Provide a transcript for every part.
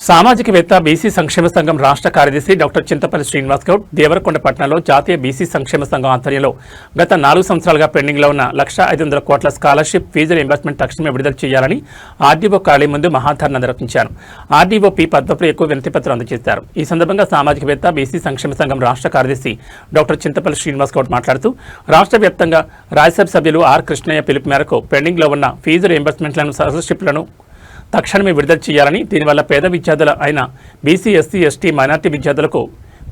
సామాజికవేత్త BC సంక్షేమ సంఘం రాష్ట్ర కార్యదర్శి డాక్టర్ చింతపల్లి శ్రీనివాస్ గౌడ్ దేవరకొండ పట్టణంలో జాతీయ బీసీ సంక్షేమ సంఘం ఆధ్వర్యంలో గత 4 సంవత్సరాలుగా పెండింగ్లో ఉన్న 1,500 కోట్ల స్కాలర్షిప్ ఫీజు రీయింబర్స్మెంట్ తక్షణమే విడుదల చేయాలని ఆర్డీఓ కార్యాలయం ముందు మహాధర్నా నిర్వహించారు. ఆర్డీఓ పి పద్మప్రియకు వినతిపత్రం అందజేశారు. ఈ సందర్భంగా సామాజికవేత్త బీసీ సంక్షేమ సంఘం రాష్ట్ర కార్యదర్శి డాక్టర్ చింతపల్లి శ్రీనివాస్ గౌడ్ మాట్లాడుతూ రాష్ట్ర వ్యాప్తంగా రాజ్యసభ సభ్యులు ఆర్ కృష్ణయ్య పిలుపు మేరకు పెండింగ్లో ఉన్న ఫీజు రీయింబర్స్మెంట్లను స్కాలర్షిప్లను తక్షణమే విడుదల చేయాలని, దీనివల్ల పేద విద్యార్థుల అయిన బీసీ, ఎస్సీ, ఎస్టీ, మైనార్టీ విద్యార్థులకు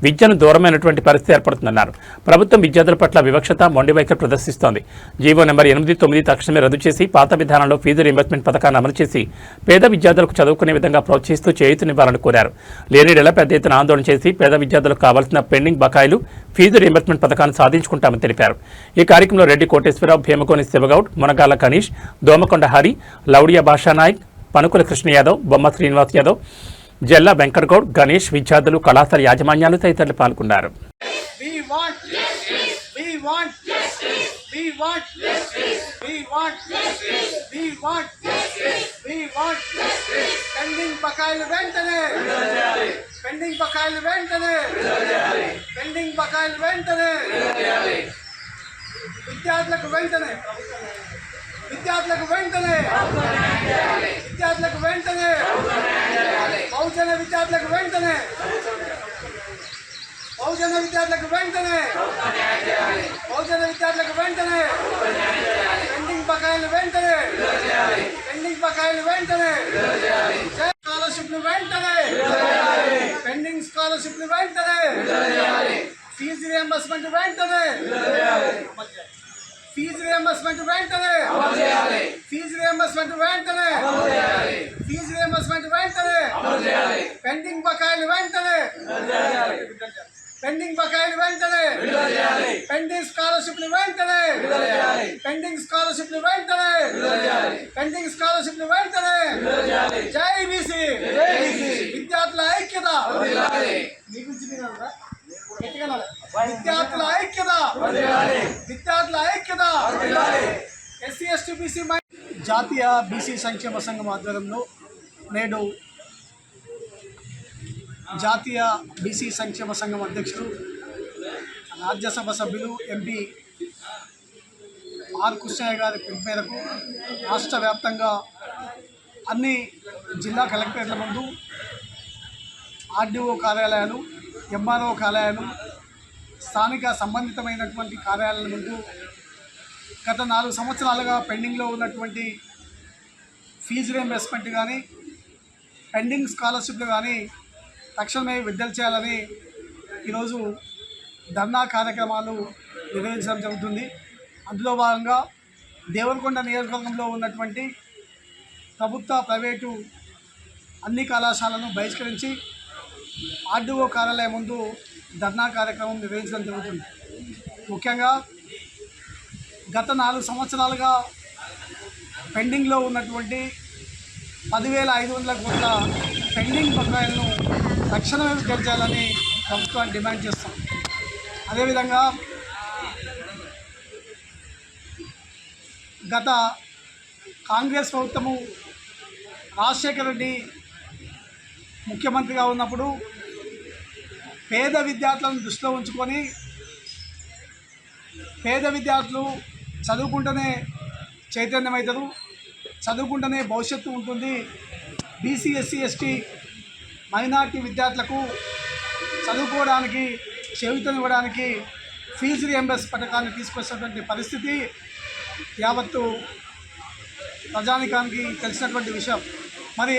విద్యను దూరమైనటువంటి పరిస్థితి ఏర్పడుతుందన్నారు. ప్రభుత్వం విద్యార్థుల పట్ల వివక్షత, మొండి వైఖరి ప్రదర్శిస్తోంది. జీవో నెంబర్ 8/9 తక్షణమే రద్దు చేసి పాత విధానంలో ఫీజు రీయింబర్స్మెంట్ పథకాన్ని అమలు చేసి పేద విద్యార్థులకు చదువుకునే విధంగా ప్రోత్సహిస్తూ చేయూతనివ్వాలని కోరారు. లేనిడేలా పెద్ద ఎత్తున ఆందోళన చేసి పేద విద్యార్థులకు కావాల్సిన పెండింగ్ బకాయిలు ఫీజు రీయింబర్స్మెంట్ పథకాన్ని సాధించుకుంటామని తెలిపారు. ఈ కార్యక్రమంలో రెడ్డి కోటేశ్వరరావు, భీమకోని శివగౌడ్, మునగాల కనీష్, దోమకొండ హరి, లౌడియా భాషానాయక్, పనుకుల కృష్ణ యాదవ్, బొమ్మ శ్రీనివాస్ యాదవ్, జల్లా వెంకటగౌడ్, గణేష్, విద్యార్థులు, కళాశాల యాజమాన్యాలు తదితరులు పాల్గొన్నారు. విద్యార్థులకు వెంటనే బహుజన విద్యార్థులకు వెంటనే పెండింగ్ బకాయిలు వెంటనే స్కాలర్షిప్లు వెంటనే పెండింగ్ స్కాలర్షిప్లు వెంటనే ఫీజు రియంబర్స్మెంట్ వెంటనే పెండింగ్ బకాయిలు వెంటనే పెండింగ్ స్కాలర్షిప్లు వెంటనే జై బీసీ విద్యార్థుల ఐక్యత, విద్యార్థుల ఐక్యత. ఎస్సీ, ఎస్టీ, బీసీ జాతీయ బీసీ సంక్షేమ సంఘం ఆధ్వర్యంలో నేడు జాతీయ బీసీ సంక్షేమ సంఘం అధ్యక్షుడు, రాజ్యసభ సభ్యులు, ఎంపీ ఆర్ కృష్ణయ్య గారి పిలుపు మేరకు రాష్ట్ర వ్యాప్తంగా అన్ని జిల్లా కలెక్టరేట్ల ముందు, ఆర్డీఓ కార్యాలయాలు, ఎంఆర్ఓ కార్యాలయాలు, స్థానిక సంబంధితమైనటువంటి కార్యాలయాల ముందు గత 4 సంవత్సరాలుగా పెండింగ్లో ఉన్నటువంటి ఫీజు రీయింబర్స్మెంట్ కానీ, పెండింగ్ స్కాలర్షిప్లు కానీ తక్షణమే విడుదల చేయాలని ఈరోజు ధర్నా కార్యక్రమాలు నిర్వహించడం జరుగుతుంది. అందులో భాగంగా దేవరకొండ నియోజకవర్గంలో ఉన్నటువంటి ప్రభుత్వ, ప్రైవేటు అన్ని కళాశాలను బహిష్కరించి ఆర్డీఓ కార్యాలయం ముందు ధర్నా కార్యక్రమం నిర్వహించడం జరుగుతుంది. ముఖ్యంగా గత 4 సంవత్సరాలుగా పెండింగ్లో ఉన్నటువంటి 10,500 కోట్ల పెండింగ్ బకాయిలను తక్షణమే విడుదల చేయాలని ప్రభుత్వాన్ని డిమాండ్ చేస్తాం. అదేవిధంగా గత కాంగ్రెస్ ప్రభుత్వము రాజశేఖర రెడ్డి ముఖ్యమంత్రిగా ఉన్నప్పుడు పేద విద్యార్థులను దృష్టిలో ఉంచుకొని పేద విద్యార్థులు చదువుకుంటూనే చైతన్యమవుతారు, చదువుకుంటూనే భవిష్యత్తు ఉంటుంది, బీసీ, ఎస్సీ, ఎస్టీ, మైనార్టీ విద్యార్థులకు చదువుకోవడానికి, చేయూతనివ్వడానికి ఫీజు రీయింబర్స్ పథకాన్ని తీసుకొచ్చినటువంటి పరిస్థితి యావత్తు ప్రజానికానికి తెలిసినటువంటి విషయం. మరి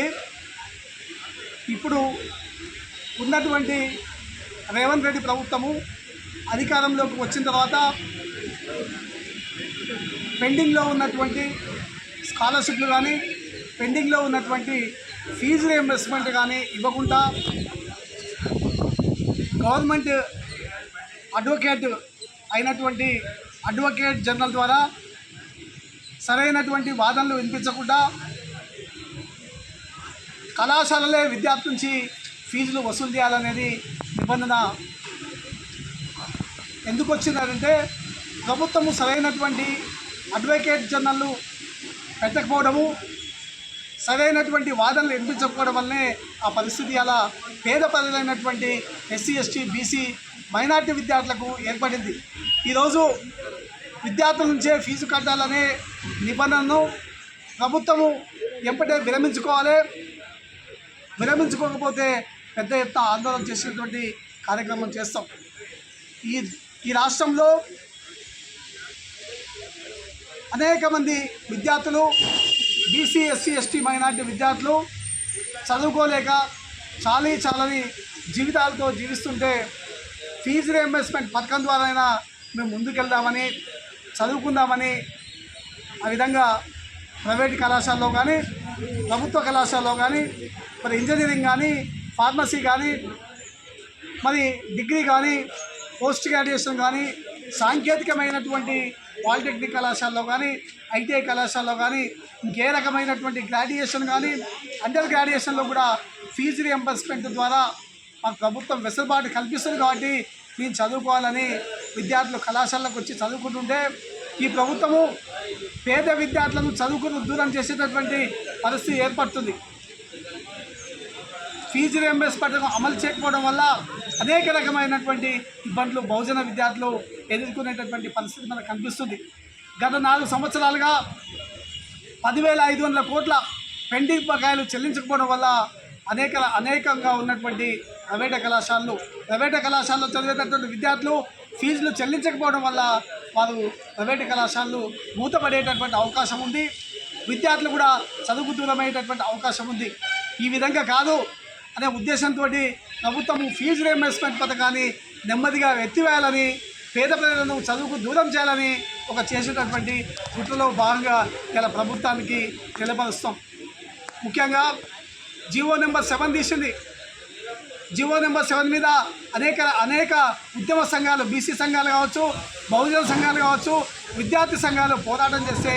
ఇప్పుడు ఉన్నటువంటి రేవంత్ రెడ్డి ప్రభుత్వము అధికారంలోకి వచ్చిన తర్వాత పెండింగ్లో ఉన్నటువంటి స్కాలర్షిప్లు కానీ, పెండింగ్లో ఉన్నటువంటి ఫీజు రీయింబర్స్మెంట్ కానీ ఇవ్వకుండా గవర్నమెంట్ అడ్వకేట్ అయినటువంటి అడ్వకేట్ జనరల్ ద్వారా సరైనటువంటి వాదనలు వినిపించకుండా కళాశాలలే విద్యార్థి నుంచి ఫీజులు వసూలు చేయాలనేది నిబంధన ఎందుకు వచ్చిందంటే ప్రభుత్వము సరైనటువంటి అడ్వకేట్ జనరల్ పెట్టకపోవడము, సరైనటువంటి వాదనలు వినిపించకపోవడం వల్లనే ఆ పరిస్థితి అలా పేద ప్రజలైనటువంటి ఎస్సీ ఎస్టీ బీసీ మైనార్టీ విద్యార్థులకు ఏర్పడింది. ఈరోజు విద్యార్థుల నుంచే ఫీజు కట్టాలనే నిబంధనను ప్రభుత్వము ఎంపటే విరమించుకోకపోతే పెద్ద ఎత్తున ఆందోళన చేసేటువంటి కార్యక్రమం చేస్తాం. ఈ రాష్ట్రంలో అనేక మంది విద్యార్థులు బీసీ ఎస్సీ ఎస్టీ మైనార్టీ విద్యార్థులు చదువుకోలేక చాలని జీవితాలతో జీవిస్తుంటే ఫీజు రియంబర్స్మెంట్ పథకం ద్వారా మేము ముందుకెళ్దామని చదువుకుందామని ఆ విధంగా ప్రైవేట్ కళాశాలలో కానీ ప్రభుత్వ కళాశాలలో కానీ మరి ఇంజనీరింగ్ కానీ ఫార్మసీ కానీ మరి డిగ్రీ కానీ పోస్ట్ గ్రాడ్యుయేషన్ కానీ సాంకేతికమైనటువంటి పాలిటెక్నిక్ కళాశాలలో కానీ ఐటీఐ కళాశాలలో కానీ ఇంకే రకమైనటువంటి గ్రాడ్యుయేషన్ కానీ అండర్ గ్రాడ్యుయేషన్లో కూడా ఫీజు రియంబర్స్మెంట్ ద్వారా మాకు ప్రభుత్వం వెసులుబాటు కల్పిస్తుంది. కాబట్టి నేను చదువుకోవాలని విద్యార్థులు కళాశాలకు వచ్చి చదువుకుంటుంటే ఈ ప్రభుత్వము పేద విద్యార్థులను చదువుకుని దూరం చేసేటటువంటి పరిస్థితి ఏర్పడుతుంది. ఫీజు రియంబర్స్మెంట్ అమలు చేయకపోవడం వల్ల అనేక రకమైనటువంటి ఇబ్బందులు బహుజన విద్యార్థులు ఎదుర్కొనేటటువంటి పరిస్థితి మనకు కనిపిస్తుంది. గత 4 సంవత్సరాలుగా 10,500 కోట్ల పెండింగ్ బకాయిలు చెల్లించకపోవడం వల్ల అనేకంగా ఉన్నటువంటి ప్రైవేట్ కళాశాలలో చదివేటటువంటి విద్యార్థులు ఫీజులు చెల్లించకపోవడం వల్ల వారు ప్రైవేట్ కళాశాలలు మూతపడేటటువంటి అవకాశం ఉంది. విద్యార్థులు కూడా చదువుకు దూరమయ్యేటటువంటి అవకాశం ఉంది. ఈ విధంగా కాదు అనే ఉద్దేశంతో ప్రభుత్వం ఫీజు రియంబర్స్మెంట్ పథకాన్ని నెమ్మదిగా ఎత్తివేయాలని, పేద ప్రజలను చదువుకు దూరం చేయాలని చేసేటటువంటి కుట్రలో భాగంగా ఇలా ప్రభుత్వానికి తెలియపరుస్తాం. ముఖ్యంగా జీవో నెంబర్ 7 తీసింది. జీవో నెంబర్ 7 మీద అనేక ఉద్యమ సంఘాలు, బీసీ సంఘాలు కావచ్చు, బహుజన సంఘాలు కావచ్చు, విద్యార్థి సంఘాలు పోరాటం చేస్తే